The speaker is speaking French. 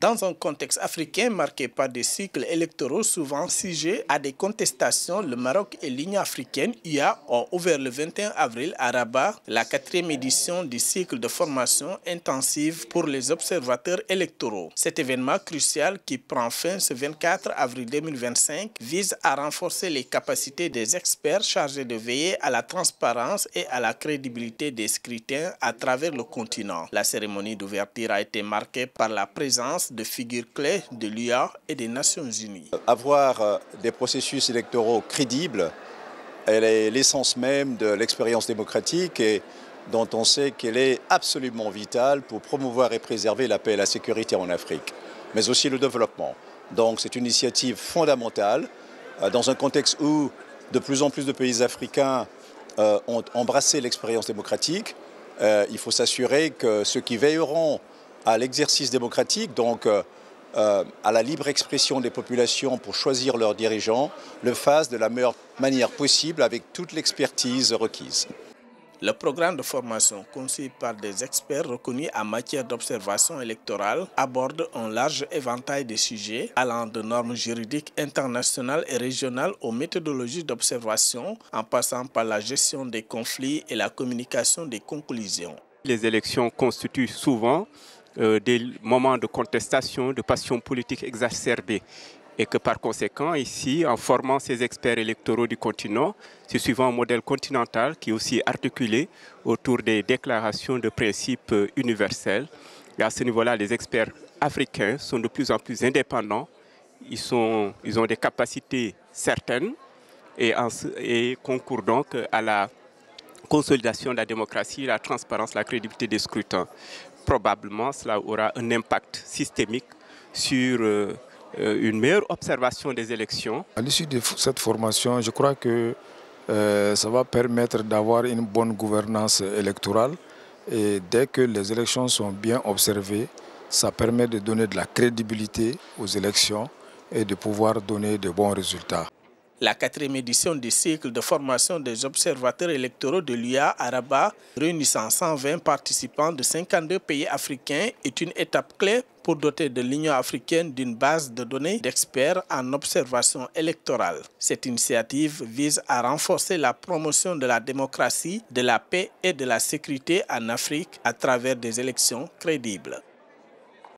Dans un contexte africain marqué par des cycles électoraux souvent sujets à des contestations, le Maroc et l'Union africaine (UA) ont ouvert le 21 avril à Rabat la 4e édition du cycle de formation intensive pour les observateurs électoraux. Cet événement crucial qui prend fin ce 24 avril 2025 vise à renforcer les capacités des experts chargés de veiller à la transparence et à la crédibilité des scrutins à travers le continent. La cérémonie d'ouverture a été marquée par la présence de figures clés de l'UA et des Nations Unies. Avoir des processus électoraux crédibles est l'essence même de l'expérience démocratique et dont on sait qu'elle est absolument vitale pour promouvoir et préserver la paix et la sécurité en Afrique, mais aussi le développement. Donc c'est une initiative fondamentale dans un contexte où de plus en plus de pays africains ont embrassé l'expérience démocratique. Il faut s'assurer que ceux qui veilleront à l'exercice démocratique, donc à la libre expression des populations pour choisir leurs dirigeants, le fassent de la meilleure manière possible avec toute l'expertise requise. Le programme de formation conçu par des experts reconnus en matière d'observation électorale aborde un large éventail de sujets allant de normes juridiques internationales et régionales aux méthodologies d'observation en passant par la gestion des conflits et la communication des conclusions. Les élections constituent souvent des moments de contestation, de passion politique exacerbée. Et que par conséquent, ici, en formant ces experts électoraux du continent, c'est suivant un modèle continental qui est aussi articulé autour des déclarations de principes universels. Et à ce niveau-là, les experts africains sont de plus en plus indépendants. Ils ont des capacités certaines et concourent donc à la consolidation de la démocratie, la transparence, la crédibilité des scrutins. Probablement, cela aura un impact systémique sur une meilleure observation des élections. À l'issue de cette formation, je crois que ça va permettre d'avoir une bonne gouvernance électorale. Et dès que les élections sont bien observées, ça permet de donner de la crédibilité aux élections et de pouvoir donner de bons résultats. La 4e édition du cycle de formation des observateurs électoraux de l'UA à Rabat, réunissant 120 participants de 52 pays africains, est une étape clé pour doter de l'Union africaine d'une base de données d'experts en observation électorale. Cette initiative vise à renforcer la promotion de la démocratie, de la paix et de la sécurité en Afrique à travers des élections crédibles.